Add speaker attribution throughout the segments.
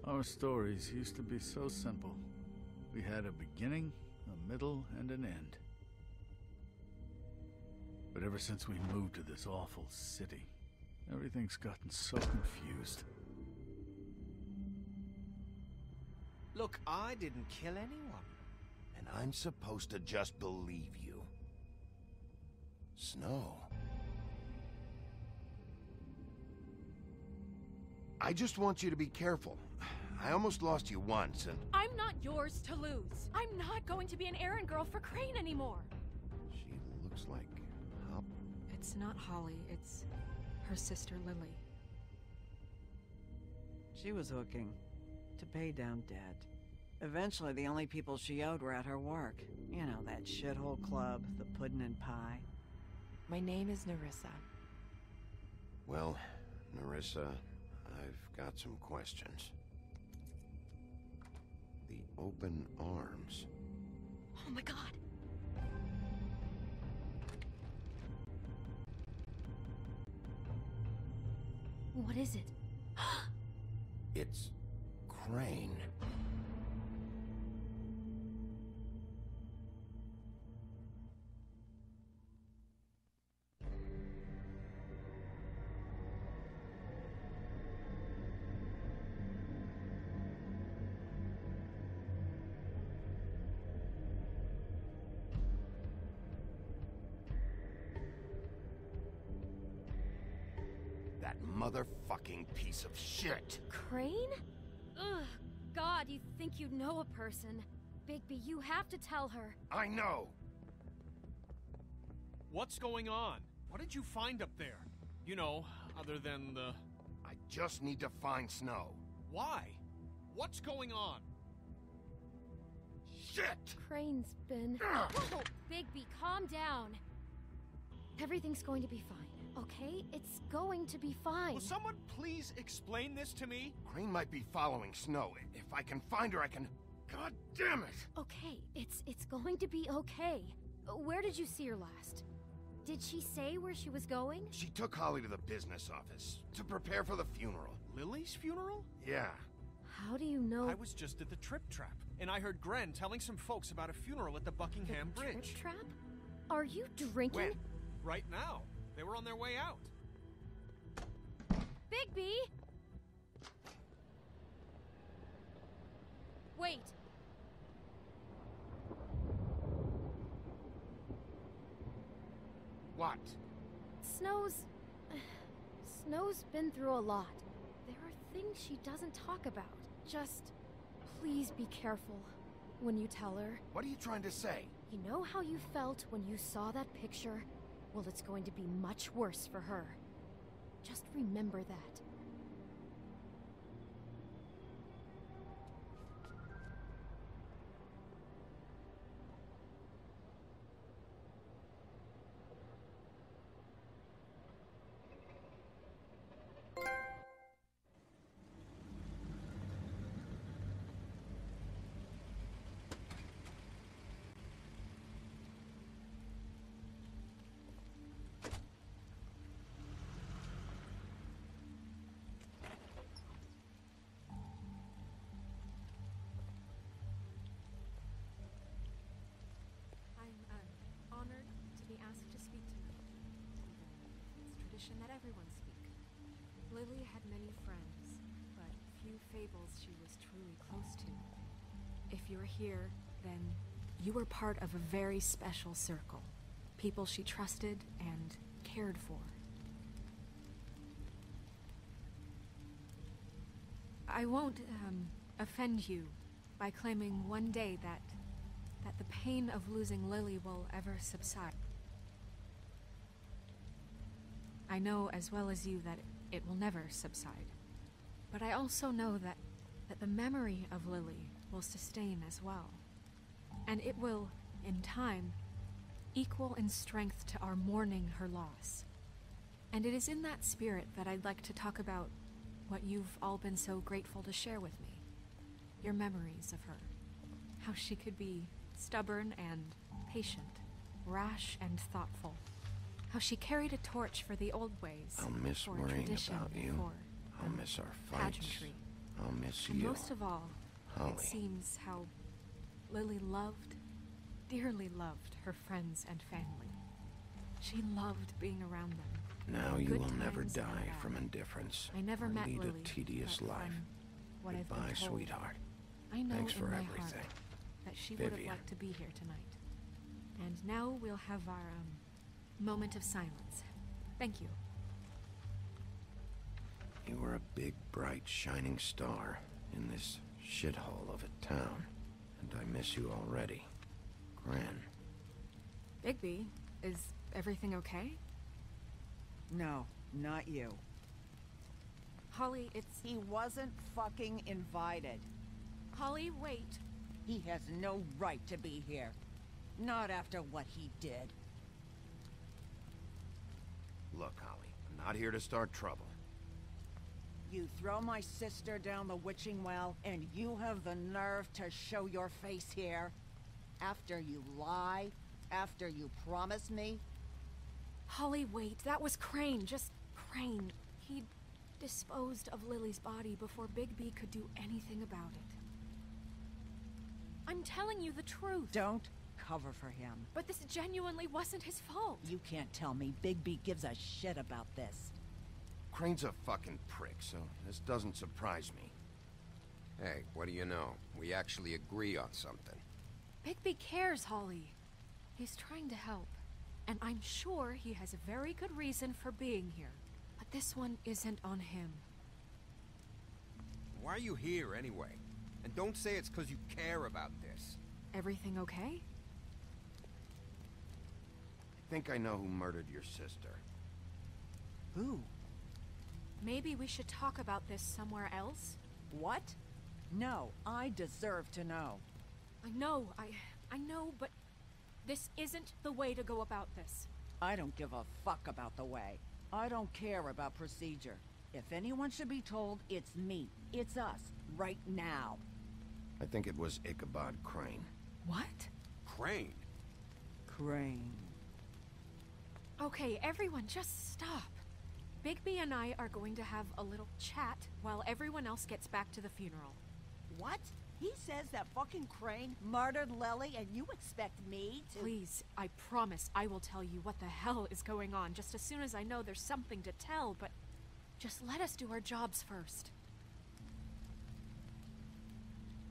Speaker 1: Our stories used to be so simple. We had a beginning, a middle, and an end. But ever since we moved to this awful city, everything's gotten so confused.
Speaker 2: Look, I didn't kill anyone.
Speaker 3: And I'm supposed to just believe you. Snow. I just want you to be careful. I almost lost you once, and...
Speaker 4: I'm not yours to lose. I'm not going to be an errand girl for Crane anymore.
Speaker 3: She looks like... Hop.
Speaker 5: It's not Holly, it's her sister Lily.
Speaker 6: She was hooking to pay down debt. Eventually, the only people she owed were at her work. You know, that shithole club, the puddin' and pie.
Speaker 5: My name is Nerissa.
Speaker 3: Well, Nerissa, I've got some questions. The open arms.
Speaker 4: Oh my god. What is it?
Speaker 3: It's Crane. That motherfucking piece of shit.
Speaker 4: Crane? Ugh. God, you think you know a person. Bigby, you have to tell her.
Speaker 3: I know.
Speaker 2: What's going on? What did you find up there? You know, other than the...
Speaker 3: I just need to find Snow.
Speaker 2: Why? What's going on?
Speaker 3: Shit!
Speaker 4: Crane's been... Whoa! Bigby, calm down. Everything's going to be fine, okay? It's going to be fine.
Speaker 2: Will someone please explain this to me?
Speaker 3: Crane might be following Snow. If I can find her, I can... God damn it!
Speaker 4: Okay, it's going to be okay. Where did you see her last? Did she say where she was going?
Speaker 3: She took Holly to the business office to prepare for the funeral.
Speaker 2: Lily's funeral?
Speaker 3: Yeah.
Speaker 4: How do you know?
Speaker 2: I was just at the Trip Trap, and I heard Gren telling some folks about a funeral at the Buckingham
Speaker 4: The
Speaker 2: Bridge.
Speaker 4: Trip Trap? Are you drinking?
Speaker 3: When?
Speaker 2: Right now. They were on their way out.
Speaker 4: Bigby! Wait.
Speaker 3: What?
Speaker 4: Snow's been through a lot. There are things she doesn't talk about. Just, please be careful when you tell her.
Speaker 3: What are you trying to say?
Speaker 4: You know how you felt when you saw that picture? Well, it's going to be much worse for her. Just remember that.
Speaker 5: Honored to be asked to speak tonight. It's tradition that everyone speak. Lily had many friends, but few fables she was truly close to. If you're here, then you were part of a very special circle. People she trusted and cared for. I won't offend you by claiming one day that the pain of losing Lily will ever subside. I know as well as you that it will never subside. But I also know that the memory of Lily will sustain as well. And it will, in time, equal in strength to our mourning her loss. And it is in that spirit that I'd like to talk about what you've all been so grateful to share with me. Your memories of her. How she could be stubborn and patient, rash and thoughtful. How she carried a torch for the old ways.
Speaker 3: I'll miss
Speaker 5: for
Speaker 3: worrying
Speaker 5: tradition,
Speaker 3: about you.
Speaker 5: for
Speaker 3: I'll miss our fights.
Speaker 5: pageantry.
Speaker 3: I'll miss
Speaker 5: And
Speaker 3: you.
Speaker 5: most of all,
Speaker 3: Holly.
Speaker 5: it seems how Lily loved, dearly loved her friends and family. She loved being around them.
Speaker 3: Now you
Speaker 5: Good
Speaker 3: will never
Speaker 5: times and
Speaker 3: die
Speaker 5: bad.
Speaker 3: from indifference.
Speaker 5: I never
Speaker 3: or
Speaker 5: met
Speaker 3: lead
Speaker 5: Lily,
Speaker 3: a tedious
Speaker 5: but
Speaker 3: life.
Speaker 5: from what I've been
Speaker 3: Goodbye,
Speaker 5: told,
Speaker 3: sweetheart.
Speaker 5: I know
Speaker 3: Thanks
Speaker 5: in
Speaker 3: for
Speaker 5: my
Speaker 3: everything.
Speaker 5: heart that she would have
Speaker 3: Vivian.
Speaker 5: liked to be here tonight. And now we'll have our moment of silence. Thank you.
Speaker 3: You were a big, bright, shining star in this shithole of a town. And I miss you already. Gran.
Speaker 5: Bigby, is everything okay?
Speaker 6: No, not you.
Speaker 5: Holly, it's...
Speaker 6: He wasn't fucking invited.
Speaker 5: Holly, wait.
Speaker 6: He has no right to be here. Not after what he did.
Speaker 3: Look, Holly, I'm not here to start trouble.
Speaker 6: You throw my sister down the witching well, and you have the nerve to show your face here? After you lie? After you promise me?
Speaker 5: Holly, wait. That was Crane. Just Crane. He disposed of Lily's body before Bigby could do anything about it. I'm telling you the truth.
Speaker 6: Don't cover for him.
Speaker 5: But this genuinely wasn't his fault.
Speaker 6: You can't tell me Bigby gives a shit about this.
Speaker 3: Crane's a fucking prick, so this doesn't surprise me.
Speaker 7: Hey, what do you know? We actually agree on something.
Speaker 5: Bigby cares, Holly. He's trying to help. And I'm sure he has a very good reason for being here. But this one isn't on him.
Speaker 7: Why are you here anyway? And don't say it's because you care about this.
Speaker 5: Everything okay?
Speaker 3: I think I know who murdered your sister.
Speaker 6: Who?
Speaker 5: Maybe we should talk about this somewhere else?
Speaker 6: What? No, I deserve to know.
Speaker 5: I know, but this isn't the way to go about this.
Speaker 6: I don't give a fuck about the way. I don't care about procedure. If anyone should be told, it's me. It's us. Right now.
Speaker 3: I think it was Ichabod Crane.
Speaker 5: What?
Speaker 7: Crane?
Speaker 6: Crane.
Speaker 5: Okay, everyone, just stop. Bigby and I are going to have a little chat while everyone else gets back to the funeral.
Speaker 6: What? He says that fucking Crane murdered Lily and you expect me to—
Speaker 5: Please, I promise I will tell you what the hell is going on just as soon as I know there's something to tell, but just let us do our jobs first.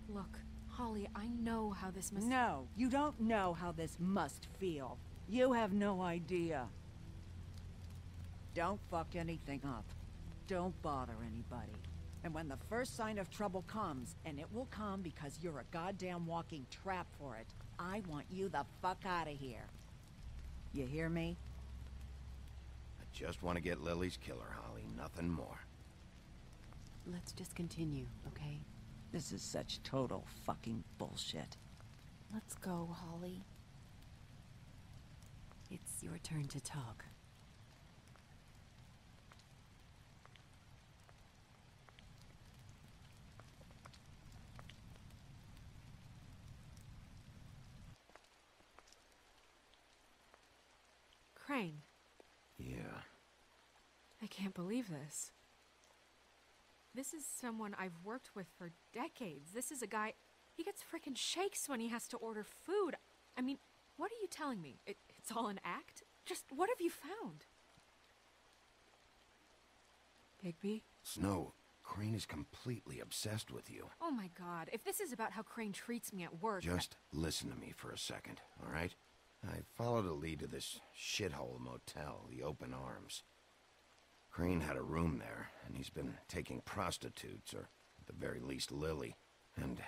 Speaker 5: Look, Holly, I know how this must—
Speaker 6: No, you don't know how this must feel. You have no idea. Don't fuck anything up. Don't bother anybody. And when the first sign of trouble comes, and it will come because you're a goddamn walking trap for it, I want you the fuck out of here. You hear me?
Speaker 3: I just want to get Lily's killer, Holly. Nothing more.
Speaker 8: Let's just continue, okay?
Speaker 6: This is such total fucking bullshit.
Speaker 8: Let's go, Holly. It's your turn to talk.
Speaker 5: Crane,
Speaker 3: Yeah.
Speaker 5: I can't believe this. This is someone I've worked with for decades. This is a guy, he gets frickin' shakes when he has to order food. I mean, what are you telling me? It's all an act? Just what have you found? Bigby?
Speaker 3: Snow, Crane is completely obsessed with you.
Speaker 5: Oh my god, if this is about how Crane treats me at work—
Speaker 3: Just listen to me for a second, all right? I followed a lead to this shithole motel, the Open Arms. Crane had a room there, and he's been taking prostitutes, or at the very least Lily, and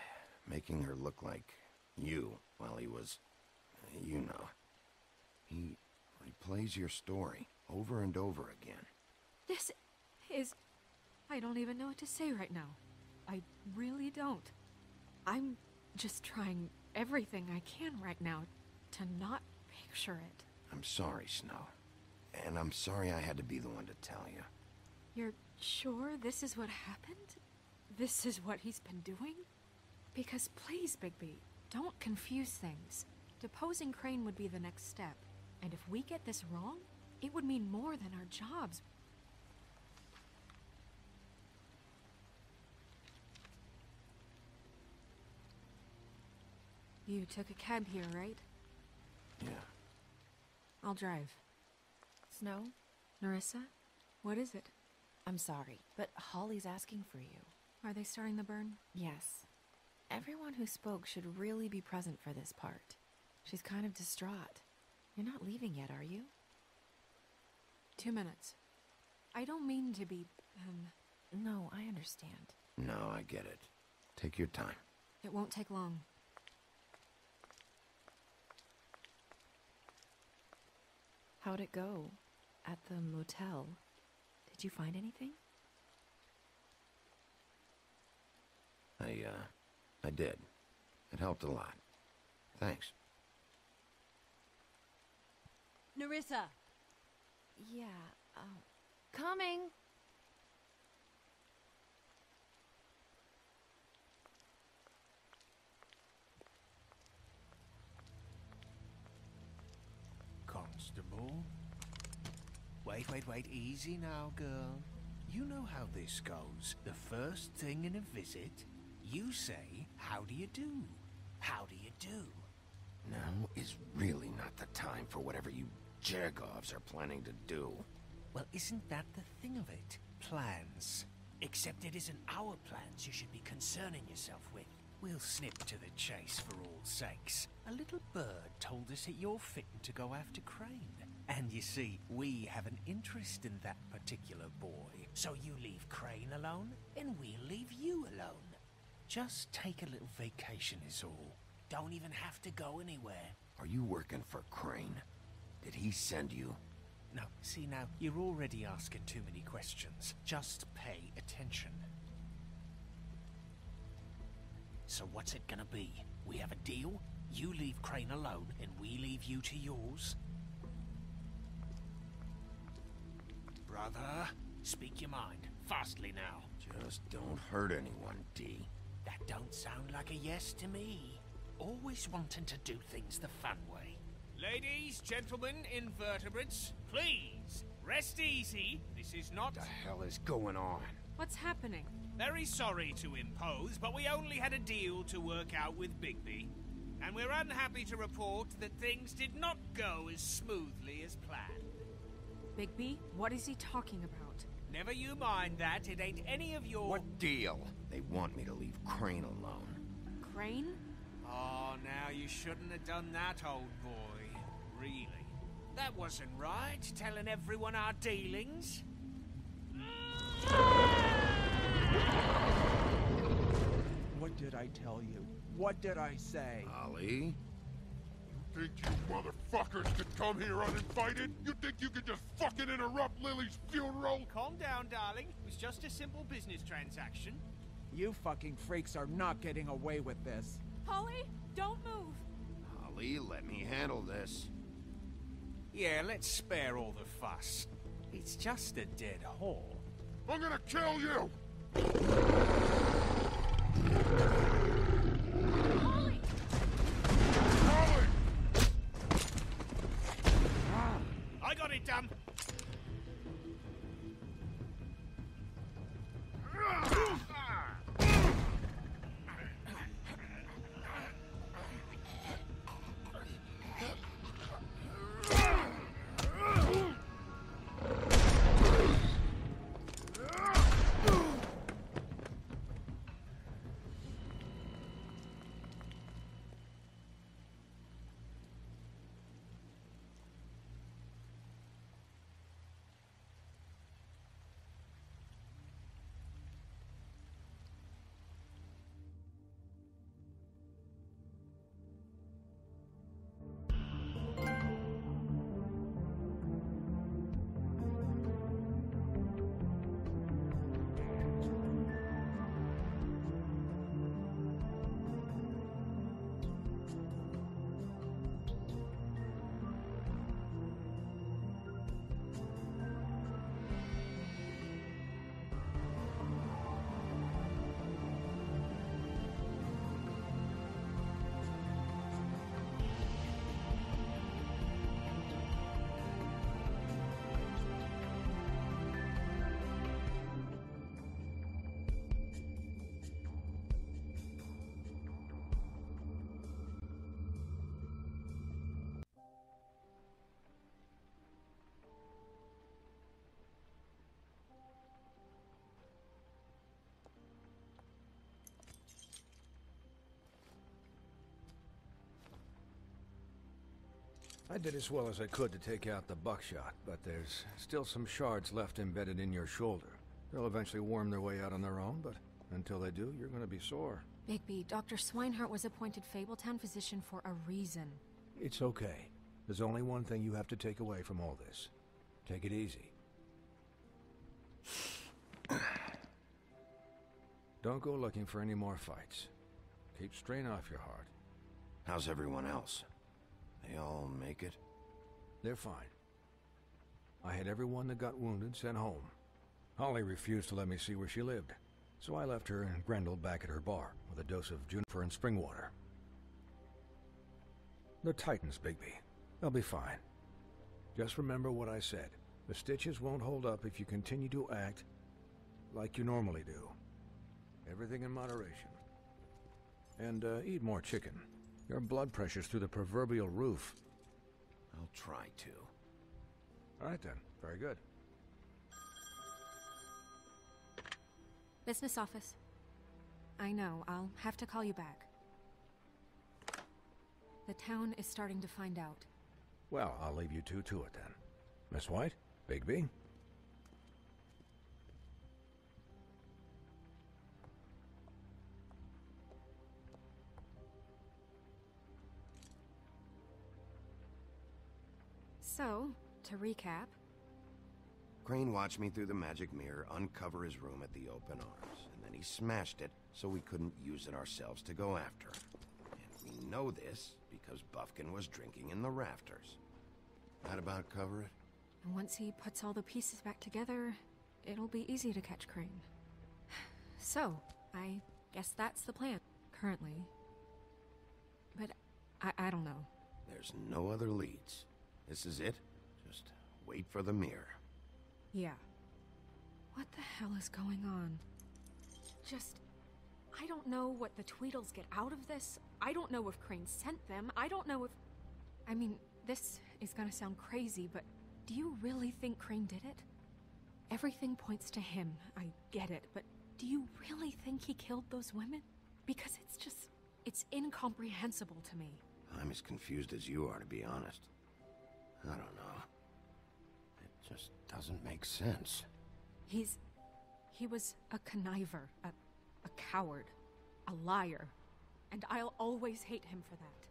Speaker 3: making her look like you while he was, you know. He replays your story over and over again.
Speaker 5: This is... I don't even know what to say right now. I really don't. I'm just trying everything I can right now to not pick picture it.
Speaker 3: I'm sorry, Snow. And I'm sorry I had to be the one to tell you.
Speaker 5: You're sure this is what happened? This is what he's been doing? Because please, Bigby, don't confuse things. Deposing Crane would be the next step. And if we get this wrong, it would mean more than our jobs. You took a cab here, right?
Speaker 3: Yeah.
Speaker 5: I'll drive.
Speaker 8: Snow?
Speaker 5: Nerissa? What is it?
Speaker 8: I'm sorry, but Holly's asking for you.
Speaker 5: Are they starting the burn?
Speaker 8: Yes. Everyone who spoke should really be present for this part. She's kind of distraught. You're not leaving yet, are you?
Speaker 5: 2 minutes. I don't mean to be,
Speaker 8: No, I understand.
Speaker 3: No, I get it. Take your time.
Speaker 5: It won't take long.
Speaker 8: How'd it go? At the motel? Did you find anything?
Speaker 3: I did. It helped a lot. Thanks.
Speaker 6: Nerissa!
Speaker 8: Yeah, coming!
Speaker 9: Constable? Wait, easy now, girl. You know how this goes. The first thing in a visit, you say, how do you do? How do you do?
Speaker 3: Now is really not the time for whatever you Jergovs are planning to do.
Speaker 9: Well, isn't that the thing of it? Plans. Except it isn't our plans you should be concerning yourself with. We'll snip to the chase for all sakes. A little bird told us that you're fitting to go after Crane. And you see, we have an interest in that particular boy. So you leave Crane alone, and we'll leave you alone. Just take a little vacation is all. Don't even have to go anywhere.
Speaker 3: Are you working for Crane? Did he send you?
Speaker 9: No, see now, you're already asking too many questions. Just pay attention. So what's it gonna be? We have a deal? You leave Crane alone, and we leave you to yours? Brother, speak your mind. Fastly now.
Speaker 3: Just don't hurt anyone, D.
Speaker 9: That don't sound like a yes to me. Always wanting to do things the fun way. Ladies, gentlemen, invertebrates, please, rest easy. This is not...
Speaker 7: What the hell is going on?
Speaker 5: What's happening?
Speaker 2: Very sorry to impose, but we only had a deal to work out with Bigby. And we're unhappy to report that things did not go as smoothly as planned.
Speaker 5: Bigby, what is he talking about?
Speaker 2: Never you mind that, it ain't any of your...
Speaker 3: What deal? They want me to leave Crane alone.
Speaker 5: Crane?
Speaker 2: Oh, now you shouldn't have done that, old boy. Really. That wasn't right, telling everyone our dealings.
Speaker 10: What did I tell you? What did I say?
Speaker 3: Ollie?
Speaker 11: You think you motherfuckers could come here uninvited? You think you could just fucking interrupt Lily's funeral?
Speaker 2: Calm down, darling. It was just a simple business transaction.
Speaker 10: You fucking freaks are not getting away with this.
Speaker 5: Holly, don't move!
Speaker 3: Ollie, let me handle this.
Speaker 2: Yeah, let's spare all the fuss. It's just a dead whore.
Speaker 11: I'm gonna kill you!
Speaker 5: Holly!
Speaker 11: Holly!
Speaker 2: I got it done.
Speaker 12: I did as well as I could to take out the buckshot, but there's still some shards left embedded in your shoulder. They'll eventually worm their way out on their own, but until they do, you're gonna be sore.
Speaker 5: Bigby, Dr. Swinehart was appointed Fabletown physician for a reason.
Speaker 12: It's okay. There's only one thing you have to take away from all this. Take it easy. Don't go looking for any more fights. Keep strain off your heart.
Speaker 3: How's everyone else? They all make it?
Speaker 12: They're fine. I had everyone that got wounded sent home. Holly refused to let me see where she lived, so I left her and Grendel back at her bar with a dose of juniper and spring water. They're Titans, Bigby. They'll be fine. Just remember what I said. The stitches won't hold up if you continue to act like you normally do. Everything in moderation. And eat more chicken. Your blood pressure's through the proverbial roof.
Speaker 3: I'll try to.
Speaker 12: All right then. Very good.
Speaker 5: Business office. I know, I'll have to call you back. The town is starting to find out.
Speaker 12: Well, I'll leave you two to it then. Miss White? Bigby?
Speaker 5: So, to recap...
Speaker 3: Crane watched me through the magic mirror uncover his room at the open arms, and then he smashed it so we couldn't use it ourselves to go after him. And we know this because Buffkin was drinking in the rafters. That about cover it?
Speaker 5: And once he puts all the pieces back together, it'll be easy to catch Crane. So, I guess that's the plan, currently. But I don't know.
Speaker 3: There's no other leads. This is it. Just wait for the mirror.
Speaker 5: Yeah. What the hell is going on? I don't know what the Tweedles get out of this. I don't know if Crane sent them. I don't know if... I mean, this is gonna sound crazy, but do you really think Crane did it? Everything points to him, I get it, but do you really think he killed those women? Because it's incomprehensible to me.
Speaker 3: I'm as confused as you are, to be honest. I don't know. It just doesn't make sense.
Speaker 5: He was a conniver, a coward, a liar, and I'll always hate him for that.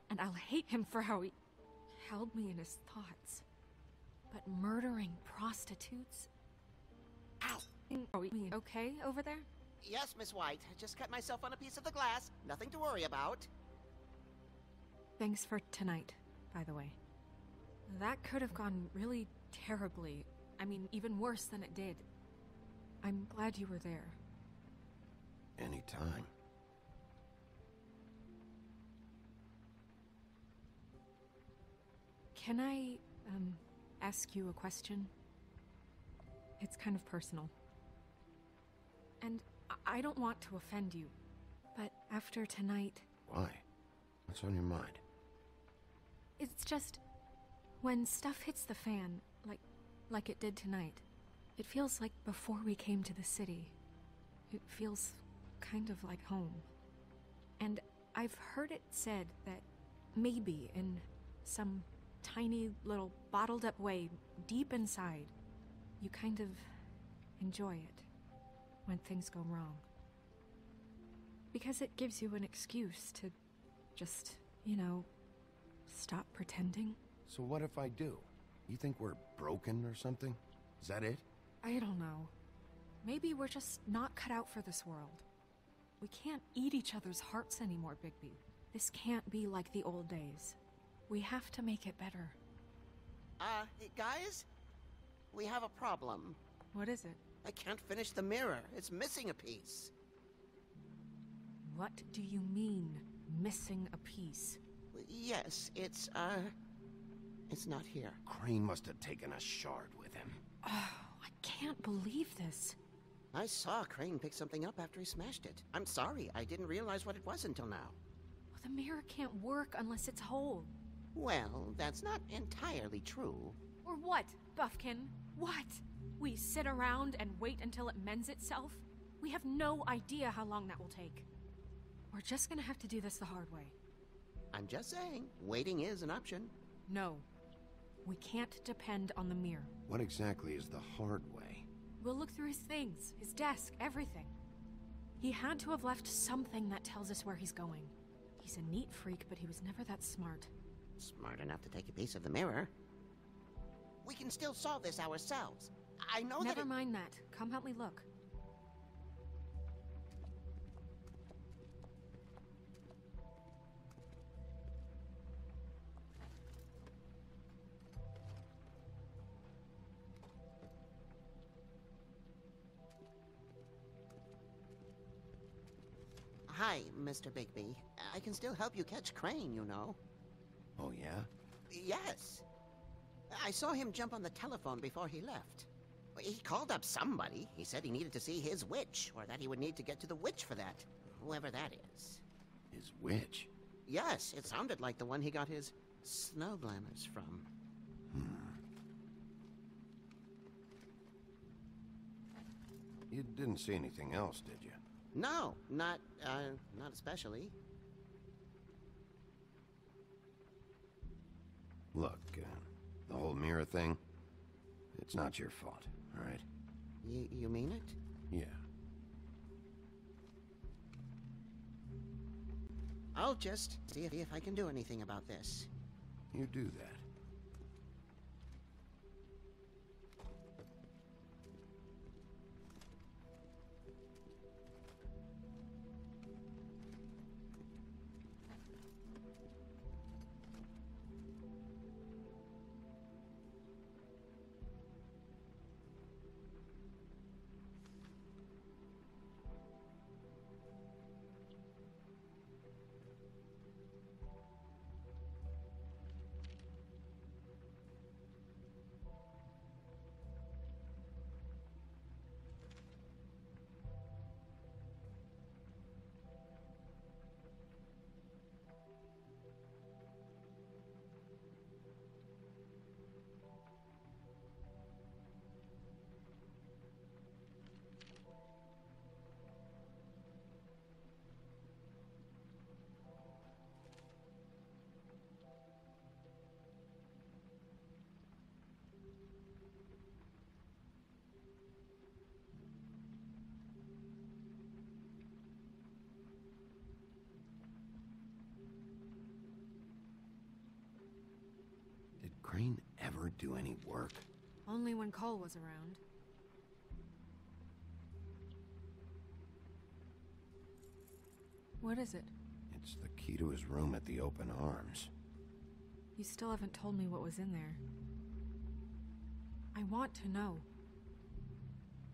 Speaker 5: And I'll hate him for how he held me in his thoughts. But murdering prostitutes? Ow! Are we okay over there?
Speaker 13: Yes, Miss White. Just cut myself on a piece of the glass. Nothing to worry about.
Speaker 5: Thanks for tonight, by the way. That could have gone really terribly. I mean, even worse than it did. I'm glad you were there.
Speaker 3: Anytime.
Speaker 5: Can I, ask you a question? It's kind of personal. And I don't want to offend you, but after tonight...
Speaker 3: Why? What's on your mind?
Speaker 5: It's just... when stuff hits the fan, like it did tonight, it feels like before we came to the city. It feels kind of like home. And I've heard it said that maybe in some tiny little bottled up way deep inside, you kind of enjoy it when things go wrong. Because it gives you an excuse to just, stop pretending.
Speaker 3: So what if I do? You think we're broken or something? Is that it?
Speaker 5: I don't know. Maybe we're just not cut out for this world. We can't eat each other's hearts anymore, Bigby. This can't be like the old days. We have to make it better.
Speaker 13: Guys? We have a problem.
Speaker 5: What is it?
Speaker 13: I can't finish the mirror. It's missing a piece.
Speaker 5: What do you mean, missing a piece?
Speaker 13: Yes, it's not here.
Speaker 3: Crane must have taken a shard with him.
Speaker 5: Oh, I can't believe this.
Speaker 13: I saw Crane pick something up after he smashed it. I'm sorry, I didn't realize what it was until now.
Speaker 5: Well, the mirror can't work unless it's whole.
Speaker 13: Well, that's not entirely true.
Speaker 5: Or what, Buffkin? What? We sit around and wait until it mends itself? We have no idea how long that will take. We're just gonna have to do this the hard way.
Speaker 13: I'm just saying, waiting is an option.
Speaker 5: No. We can't depend on the mirror.
Speaker 3: What exactly is the hard way?
Speaker 5: We'll look through his things, his desk, everything. He had to have left something that tells us where he's going. He's a neat freak, but he was never that smart.
Speaker 13: Smart enough to take a piece of the mirror. We can still solve this ourselves. I know that
Speaker 5: Never mind that. Come help me look.
Speaker 13: Hi, Mr. Bigby. I can still help you catch Crane, you know.
Speaker 3: Oh, yeah?
Speaker 13: Yes. I saw him jump on the telephone before he left. He called up somebody. He said he needed to see his witch, or that he would need to get to the witch for that. Whoever that is.
Speaker 3: His witch?
Speaker 13: Yes, it sounded like the one he got his snow glamours from.
Speaker 3: You didn't see anything else, did you?
Speaker 13: No, not especially.
Speaker 3: Look, the whole mirror thing, it's not your fault, all right?
Speaker 13: You mean it?
Speaker 3: Yeah.
Speaker 13: I'll just see if I can do anything about this.
Speaker 3: You do that. Did Crane ever do any work?
Speaker 5: Only when Cole was around. What is it?
Speaker 3: It's the key to his room at the Open Arms.
Speaker 5: You still haven't told me what was in there. I want to know.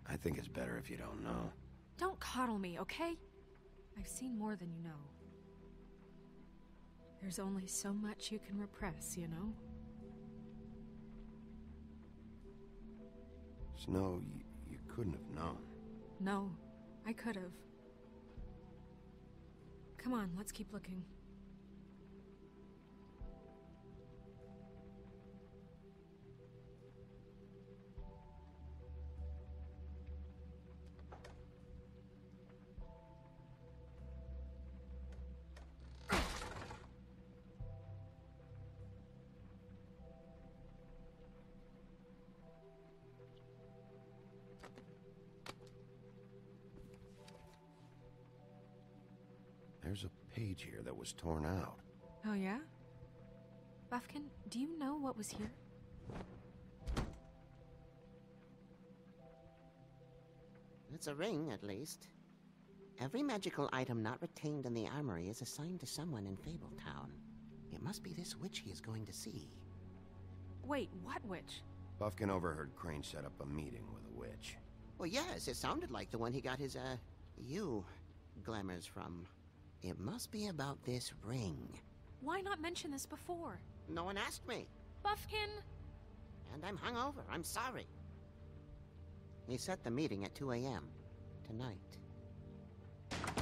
Speaker 3: I think it's better if you don't know.
Speaker 5: Don't coddle me, okay? I've seen more than you know. There's only so much you can repress, you know?
Speaker 3: Snow, you couldn't have known.
Speaker 5: No, I could have. Come on, let's keep looking.
Speaker 3: There's a page here that was torn out.
Speaker 5: Oh yeah? Buffkin, do you know what was here?
Speaker 13: It's a ring, at least. Every magical item not retained in the armory is assigned to someone in Fabletown. It must be this witch he is going to see.
Speaker 5: Wait, what witch?
Speaker 3: Buffkin overheard Crane set up a meeting with a witch.
Speaker 13: Well, yes, it sounded like the one he got his, glamours from. It must be about this ring.
Speaker 5: Why not mention this before?
Speaker 13: No one asked me.
Speaker 5: Buffkin!
Speaker 13: And I'm hungover. I'm sorry. He set the meeting at 2 a.m. tonight.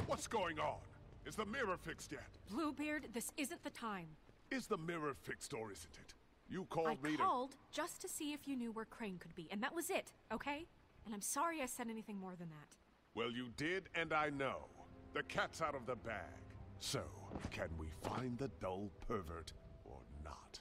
Speaker 11: What's going on? Is the mirror fixed yet?
Speaker 5: Bluebeard, this isn't the time.
Speaker 11: Is the mirror fixed or isn't it? You called me to...
Speaker 5: I called just to see if you knew where Crane could be, and that was it, okay? And I'm sorry I said anything more than that.
Speaker 11: Well, you did, and I know. The cat's out of the bag. So, can we find the dull pervert or not?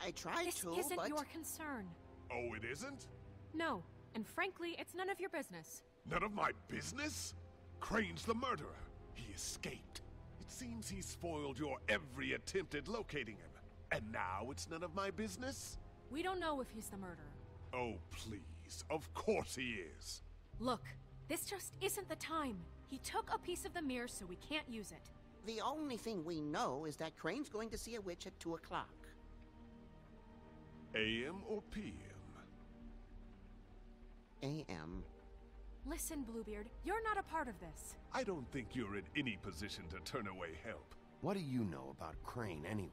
Speaker 13: I tried to,
Speaker 5: This isn't
Speaker 13: but...
Speaker 5: your concern.
Speaker 11: Oh, it isn't?
Speaker 5: No, and frankly, it's none of your business.
Speaker 11: None of my business? Crane's the murderer. He escaped. It seems he spoiled your every attempt at locating him. And now it's none of my business?
Speaker 5: We don't know if he's the murderer.
Speaker 11: Oh, please. Of course he is.
Speaker 5: Look, this just isn't the time. He took a piece of the mirror, so we can't use it.
Speaker 13: The only thing we know is that Crane's going to see a witch at 2 o'clock.
Speaker 11: AM or PM?
Speaker 13: AM.
Speaker 5: Listen, Bluebeard, you're not a part of this.
Speaker 11: I don't think you're in any position to turn away help.
Speaker 3: What do you know about Crane anyway?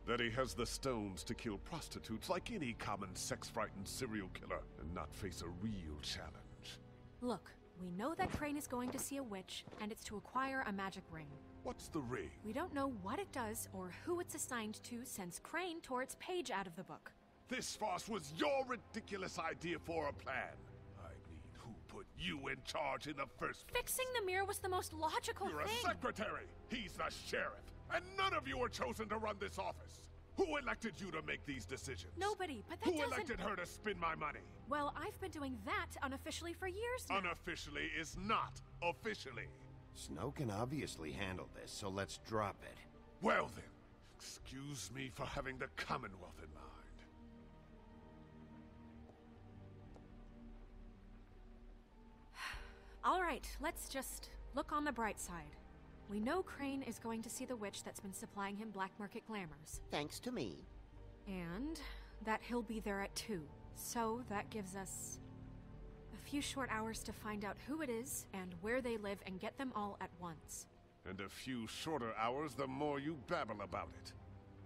Speaker 11: That he has the stones to kill prostitutes like any common sex-frightened serial killer and not face a real challenge.
Speaker 5: Look, we know that Crane is going to see a witch, and it's to acquire a magic ring.
Speaker 11: What's the ring?
Speaker 5: We don't know what it does or who it's assigned to since Crane tore its page out of the book.
Speaker 11: This farce was your ridiculous idea for a plan. I mean, who put you in charge in the first place?
Speaker 5: Fixing the mirror was the most logical
Speaker 11: You're
Speaker 5: thing.
Speaker 11: a secretary. He's the sheriff. And none of you were chosen to run this office. Who elected you to make these decisions?
Speaker 5: Nobody, but that
Speaker 11: Who
Speaker 5: doesn't...
Speaker 11: elected her to spend my money?
Speaker 5: Well, I've been doing that unofficially for years now.
Speaker 11: Unofficially is not officially.
Speaker 3: Snow can obviously handle this, so let's drop it.
Speaker 11: Well then, excuse me for having the Commonwealth in mind.
Speaker 5: All right, let's just look on the bright side. We know Crane is going to see the witch that's been supplying him black market glamours.
Speaker 13: Thanks to me.
Speaker 5: And that he'll be there at 2. So that gives us a few short hours to find out who it is and where they live and get them all at once.
Speaker 11: And a few shorter hours the more you babble about it.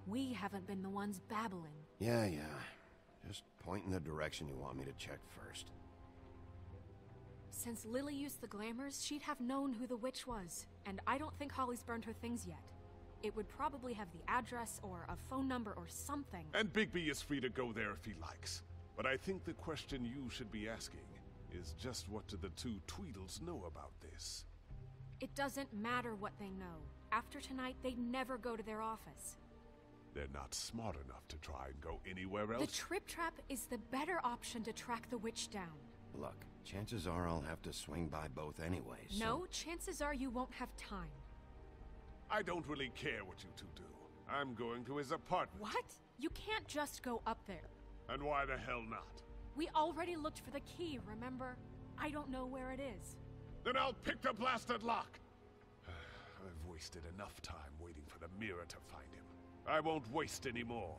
Speaker 5: We haven't been the ones babbling.
Speaker 3: Yeah. Just point in the direction you want me to check first.
Speaker 5: Since Lily used the glamours, she'd have known who the witch was, and I don't think Holly's burned her things yet. It would probably have the address or a phone number or something.
Speaker 11: And Bigby is free to go there if he likes. But I think the question you should be asking is just what do the two Tweedles know about this?
Speaker 5: It doesn't matter what they know. After tonight, they'd never go to their office.
Speaker 11: They're not smart enough to try and go anywhere else?
Speaker 5: The Trip Trap is the better option to track the witch down.
Speaker 3: Look, chances are I'll have to swing by both anyway, so...
Speaker 5: No, chances are you won't have time.
Speaker 11: I don't really care what you two do. I'm going to his apartment.
Speaker 5: What? You can't just go up there.
Speaker 11: And why the hell not?
Speaker 5: We already looked for the key, remember? I don't know where it is.
Speaker 11: Then I'll pick the blasted lock! I've wasted enough time waiting for the mirror to find him. I won't waste any more.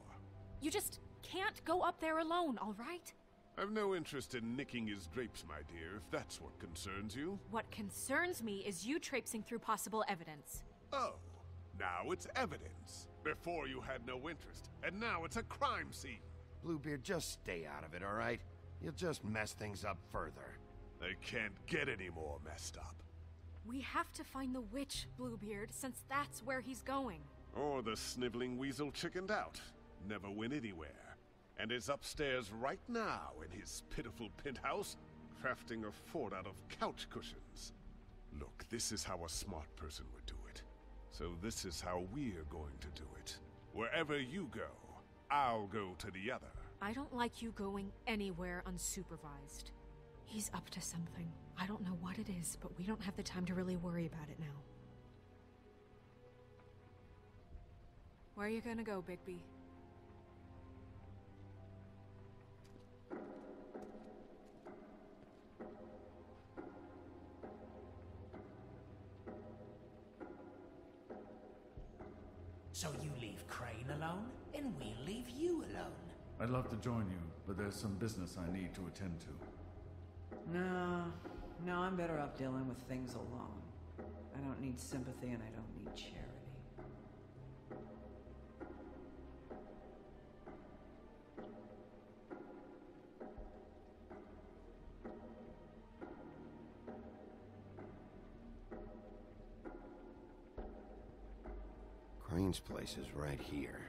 Speaker 5: You just can't go up there alone, all right?
Speaker 11: I've no interest in nicking his drapes, my dear, if that's what concerns you.
Speaker 5: What concerns me is you traipsing through possible evidence.
Speaker 11: Oh, now it's evidence. Before you had no interest, and now it's a crime scene.
Speaker 3: Bluebeard, just stay out of it, all right? You'll just mess things up further.
Speaker 11: They can't get any more messed up.
Speaker 5: We have to find the witch, Bluebeard, since that's where he's going.
Speaker 11: Or the sniveling weasel chickened out. Never went anywhere. And is upstairs right now in his pitiful penthouse, crafting a fort out of couch cushions. Look, this is how a smart person would do it. So this is how we're going to do it. Wherever you go, I'll go to the other.
Speaker 5: I don't like you going anywhere unsupervised. He's up to something. I don't know what it is, but we don't have the time to really worry about it now. Where are you gonna go, Bigby?
Speaker 9: So you leave Crane alone, and we'll leave you alone.
Speaker 1: I'd love to join you, but there's some business I need to attend to.
Speaker 6: No, I'm better off dealing with things alone. I don't need sympathy and I don't need charity.
Speaker 3: Crane's place is right here.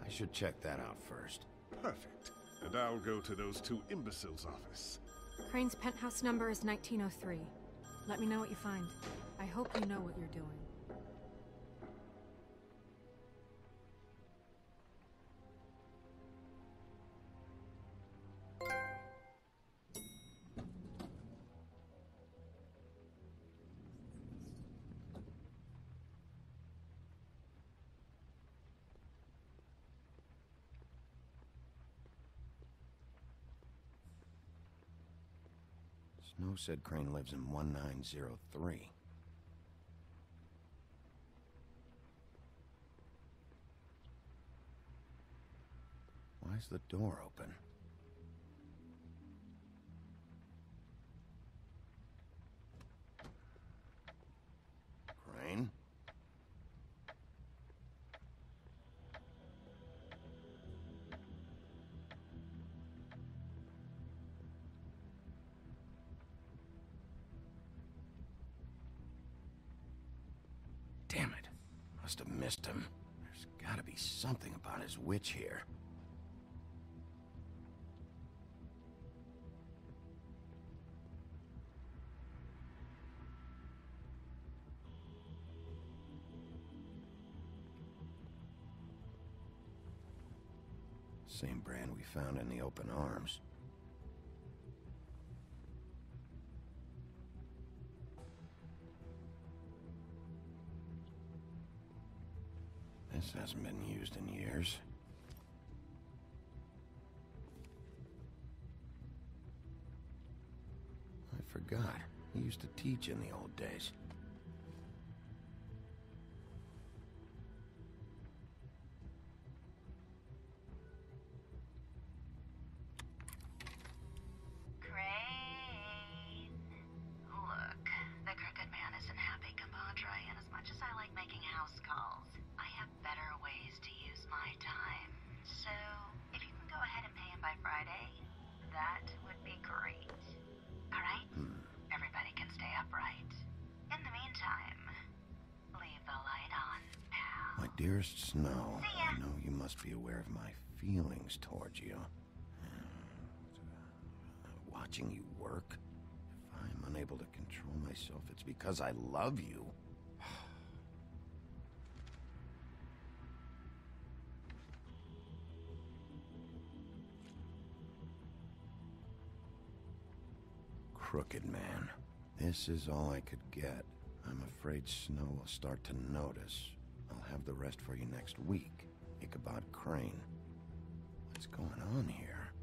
Speaker 3: I should check that out first.
Speaker 11: Perfect. And I'll go to those two imbeciles' office.
Speaker 5: Crane's penthouse number is 1903. Let me know what you find. I hope you know what you're doing.
Speaker 3: Snow said Crane lives in 1903. Why's the door open? Crane? Damn it. Must have missed him. There's gotta be something about his witch here. Same brand we found in the open arms. This hasn't been used in years. I forgot. He used to teach in the old days. Dearest Snow, I know you must be aware of my feelings towards you. Watching you work, if I'm unable to control myself, it's because I love you. Crooked man. This is all I could get. I'm afraid Snow will start to notice. I'll have the rest for you next week. Ichabod Crane. What's going on here?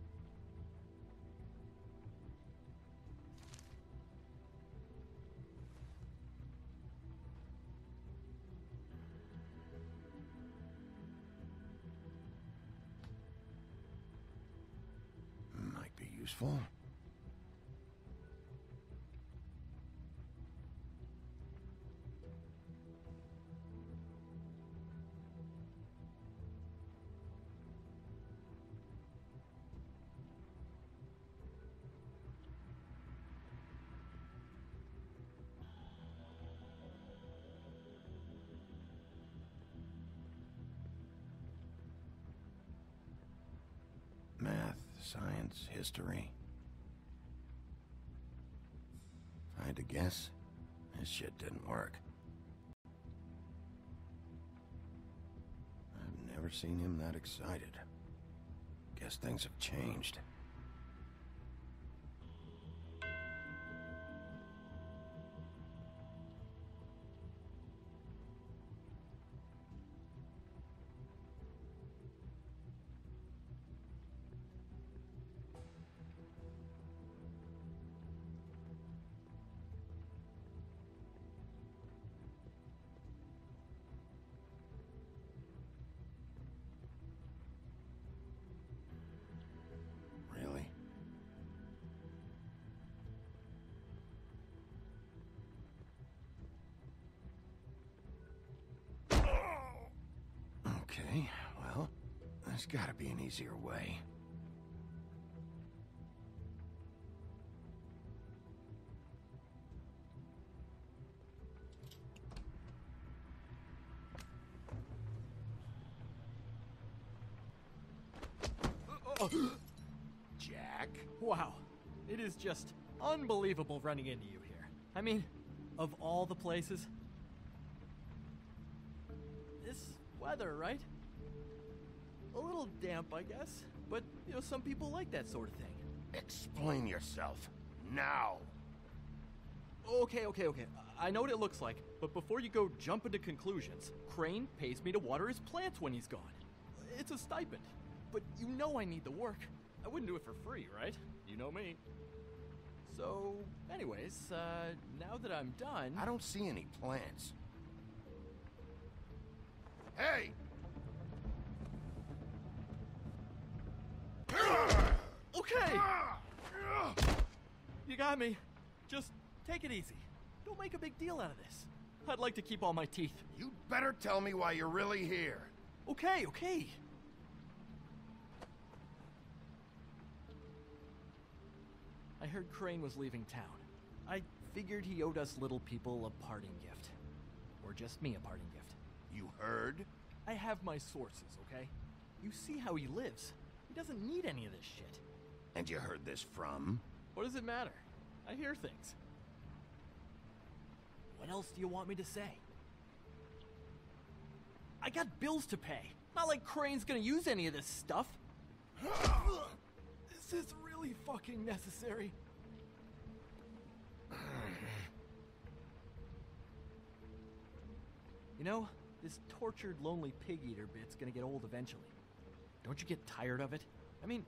Speaker 3: Might be useful. Math, science, history. If I had to guess, this shit didn't work. I've never seen him that excited. Guess things have changed. Okay, well, there's gotta be an easier way. Jack?
Speaker 14: Wow, it is just unbelievable running into you here. I mean, of all the places. This weather, right? A little damp, I guess. But, you know, some people like that sort of thing.
Speaker 3: Explain yourself. Now!
Speaker 14: Okay. I know what it looks like, but before you go jumping to conclusions, Crane pays me to water his plants when he's gone. It's a stipend. But you know I need the work. I wouldn't do it for free, right? You know me. So, anyways, now that I'm done...
Speaker 3: I don't see any plants. Hey!
Speaker 14: Okay! You got me. Just take it easy. Don't make a big deal out of this. I'd like to keep all my teeth.
Speaker 3: You better tell me why you're really here.
Speaker 14: Okay, okay. I heard Crane was leaving town. I figured he owed us little people a parting gift. Or just me a parting gift.
Speaker 3: You heard?
Speaker 14: I have my sources, okay? You see how he lives. He doesn't need any of this shit.
Speaker 3: And you heard this from?
Speaker 14: What does it matter? I hear things. What else do you want me to say? I got bills to pay. Not like Crane's gonna use any of this stuff. This is really fucking necessary. You know, this tortured, lonely pig-eater bit's gonna get old eventually. Don't you get tired of it? I mean,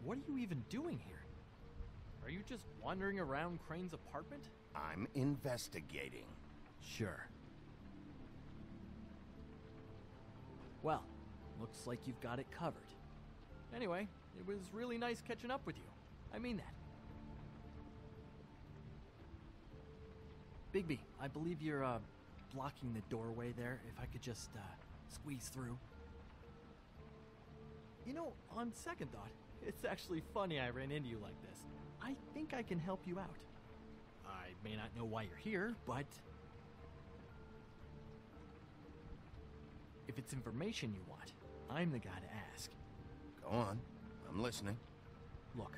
Speaker 14: what are you even doing here? Are you just wandering around Crane's apartment?
Speaker 3: I'm investigating.
Speaker 14: Sure. Well, looks like you've got it covered. Anyway, it was really nice catching up with you. I mean that. Bigby, I believe you're, blocking the doorway there. If I could just, squeeze through. You know, on second thought, it's actually funny I ran into you like this. I think I can help you out. I may not know why you're here, but... if it's information you want, I'm the guy to ask.
Speaker 3: Go on. I'm listening.
Speaker 14: Look,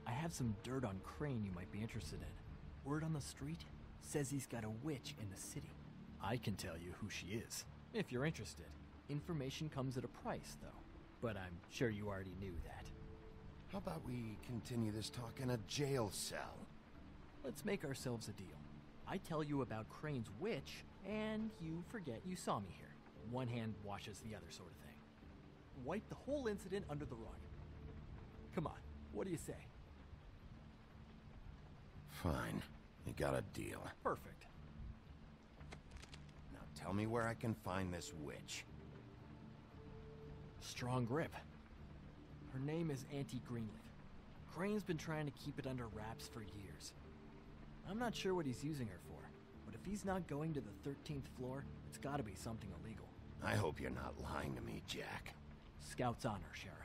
Speaker 14: I have some dirt on Crane you might be interested in. Word on the street says he's got a witch in the city. I can tell you who she is, if you're interested. Information comes at a price, though. But I'm sure you already knew that.
Speaker 3: How about we continue this talk in a jail cell?
Speaker 14: Let's make ourselves a deal. I tell you about Crane's witch, and you forget you saw me here. One hand washes the other sort of thing. Wipe the whole incident under the rug. Come on, what do you say?
Speaker 3: Fine. You got a deal.
Speaker 14: Perfect.
Speaker 3: Now tell me where I can find this witch.
Speaker 14: Strong grip. Her name is Auntie Greenleaf. Crane's been trying to keep it under wraps for years. I'm not sure what he's using her for, but if he's not going to the 13th floor, it's gotta be something illegal.
Speaker 3: I hope you're not lying to me, Jack.
Speaker 14: Scout's honor, Sheriff.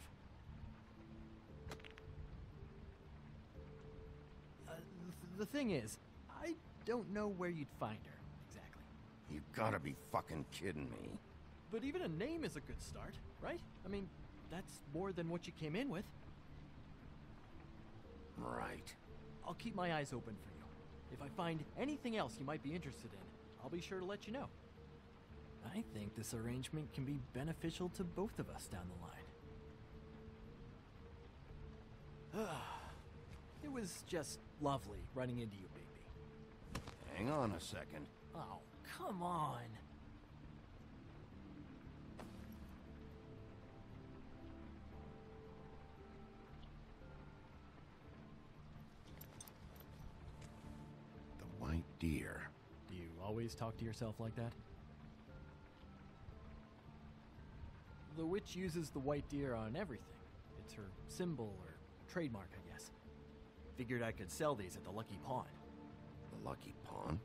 Speaker 14: The thing is, I don't know where you'd find her, exactly.
Speaker 3: You gotta be fucking kidding me.
Speaker 14: But even a name is a good start, right? I mean, that's more than what you came in with.
Speaker 3: Right.
Speaker 14: I'll keep my eyes open for you. If I find anything else you might be interested in, I'll be sure to let you know. I think this arrangement can be beneficial to both of us down the line. It was just lovely running into you, Bigby.
Speaker 3: Hang on a second.
Speaker 14: Oh, come on.
Speaker 3: The white deer.
Speaker 14: Do you always talk to yourself like that? The witch uses the white deer on everything. It's her symbol or trademark, I guess. Figured I could sell these at the Lucky Pawn.
Speaker 3: The Lucky Pawn?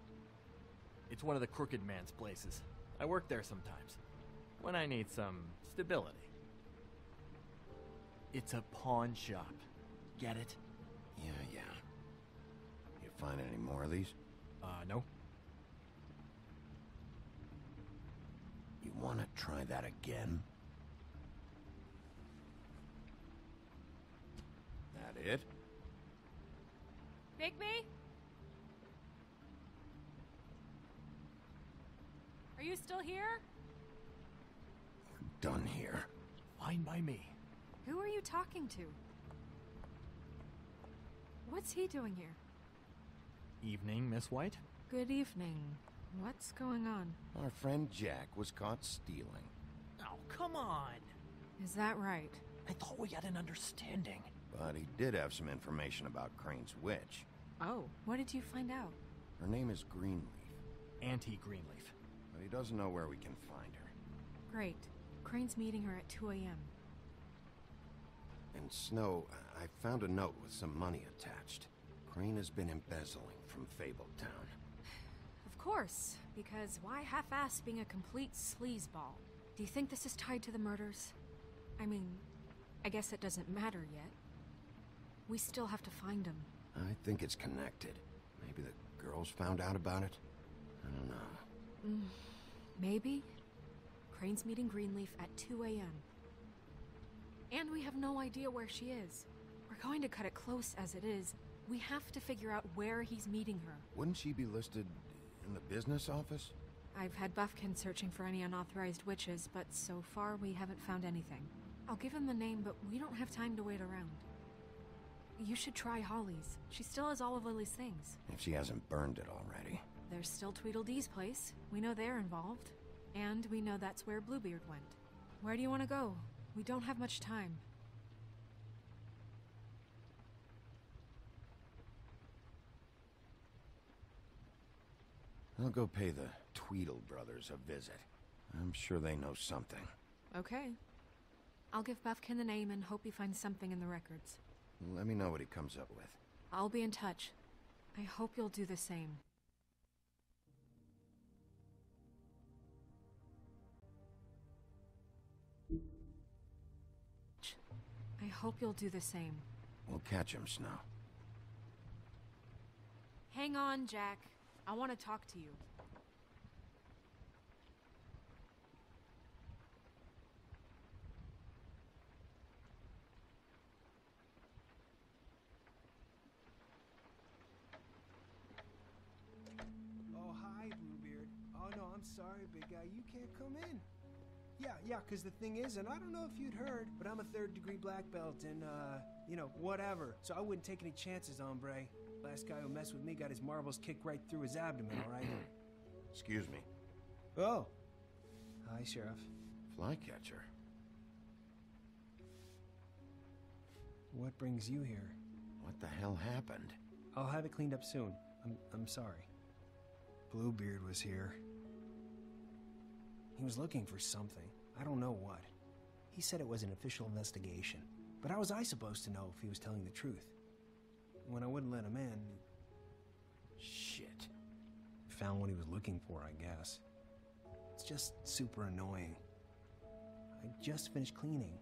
Speaker 14: It's one of the crooked man's places. I work there sometimes, when I need some stability. It's a pawn shop. Get it?
Speaker 3: Yeah. You find any more of these?
Speaker 14: No.
Speaker 3: You want to try that again? That it?
Speaker 4: Bigby? Are you still here?
Speaker 3: We're done here.
Speaker 14: Fine by me.
Speaker 5: Who are you talking to? What's he doing here?
Speaker 14: Evening, Miss White.
Speaker 5: Good evening. What's going on?
Speaker 3: Our friend Jack was caught stealing.
Speaker 14: Oh, come on.
Speaker 5: Is that right?
Speaker 14: I thought we had an understanding.
Speaker 3: But he did have some information about Crane's witch.
Speaker 5: Oh, what did you find out?
Speaker 3: Her name is Greenleaf,
Speaker 14: Auntie Greenleaf.
Speaker 3: but he doesn't know where we can find her.
Speaker 5: Great. Crane's meeting her at 2 a.m.
Speaker 3: And Snow, I found a note with some money attached. Crane has been embezzling from Fabletown.
Speaker 5: Of course, because why half-ass being a complete sleazeball? Do you think this is tied to the murders? I mean, I guess it doesn't matter yet. We still have to find him.
Speaker 3: I think it's connected. Maybe the girls found out about it? I don't know.
Speaker 5: Maybe? Crane's meeting Greenleaf at 2 a.m. And we have no idea where she is. We're going to cut it close as it is. We have to figure out where he's meeting her.
Speaker 3: Wouldn't she be listed in the business office?
Speaker 5: I've had Buffkin searching for any unauthorized witches, but so far we haven't found anything. I'll give him the name, but we don't have time to wait around. You should try Holly's. She still has all of Lily's things.
Speaker 3: If she hasn't burned it already.
Speaker 5: There's still Tweedledee's place. We know they're involved. And we know that's where Bluebeard went. Where do you want to go? We don't have much time.
Speaker 3: I'll go pay the Tweedle brothers a visit. I'm sure they know something.
Speaker 5: Okay. I'll give Buffkin the name and hope he finds something in the records.
Speaker 3: Let me know what he comes up with.
Speaker 5: I'll be in touch. I hope you'll do the same. I hope you'll do the same.
Speaker 3: We'll catch him, Snow.
Speaker 5: Hang on, Jack. I want to talk to you.
Speaker 10: Oh, hi, Bluebeard. Oh, no, I'm sorry, big guy. You can't come in. Yeah, because the thing is, and I don't know if you'd heard, but I'm a third-degree black belt and, whatever. So I wouldn't take any chances, hombre. Last guy who messed with me got his marbles kicked right through his abdomen, all right?
Speaker 3: Excuse me.
Speaker 10: Oh. Hi, Sheriff.
Speaker 3: Flycatcher.
Speaker 10: What brings you here?
Speaker 3: What the hell happened?
Speaker 10: I'll have it cleaned up soon. I'm sorry. Bluebeard was here. He was looking for something. I don't know what. He said it was an official investigation. But how was I supposed to know if he was telling the truth? When I wouldn't let him in...
Speaker 3: Shit.
Speaker 10: Found what he was looking for, I guess. It's just super annoying. I just finished cleaning.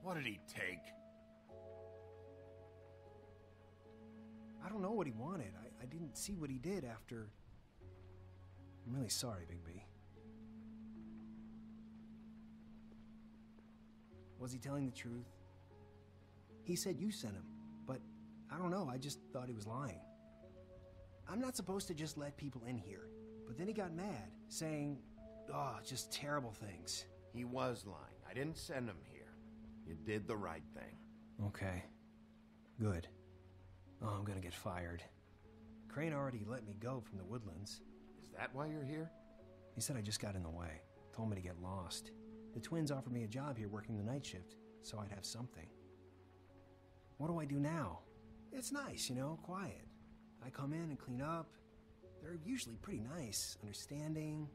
Speaker 3: What did he take?
Speaker 10: I don't know what he wanted. I didn't see what he did after... I'm really sorry, Bigby. Was he telling the truth? He said you sent him, but I don't know, I just thought he was lying. I'm not supposed to just let people in here, but then he got mad, saying, just terrible things.
Speaker 3: He was lying. I didn't send him here. You did the right thing.
Speaker 10: Okay. Good. Oh, I'm gonna get fired. Crane already let me go from the Woodlands.
Speaker 3: Is that why you're here?
Speaker 10: He said I just got in the way. Told me to get lost. The twins offered me a job here working the night shift, so I'd have something. What do I do now? It's nice, quiet. I come in and clean up. They're usually pretty nice, understanding.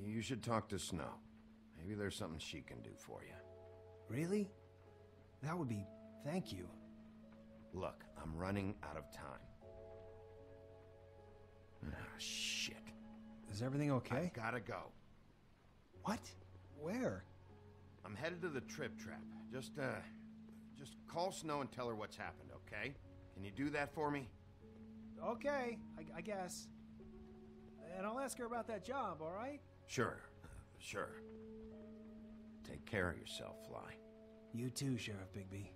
Speaker 3: You should talk to Snow. Maybe there's something she can do for you.
Speaker 10: Really? That would be... thank you.
Speaker 3: Look, I'm running out of time. Ah, shit.
Speaker 10: Is everything okay?
Speaker 3: I gotta go.
Speaker 10: What? Where?
Speaker 3: I'm headed to the Trip Trap. Just call Snow and tell her what's happened, okay? Can you do that for me?
Speaker 10: Okay, I guess. And I'll ask her about that job, all right?
Speaker 3: Sure. Take care of yourself, Fly.
Speaker 10: You too, Sheriff Bigby.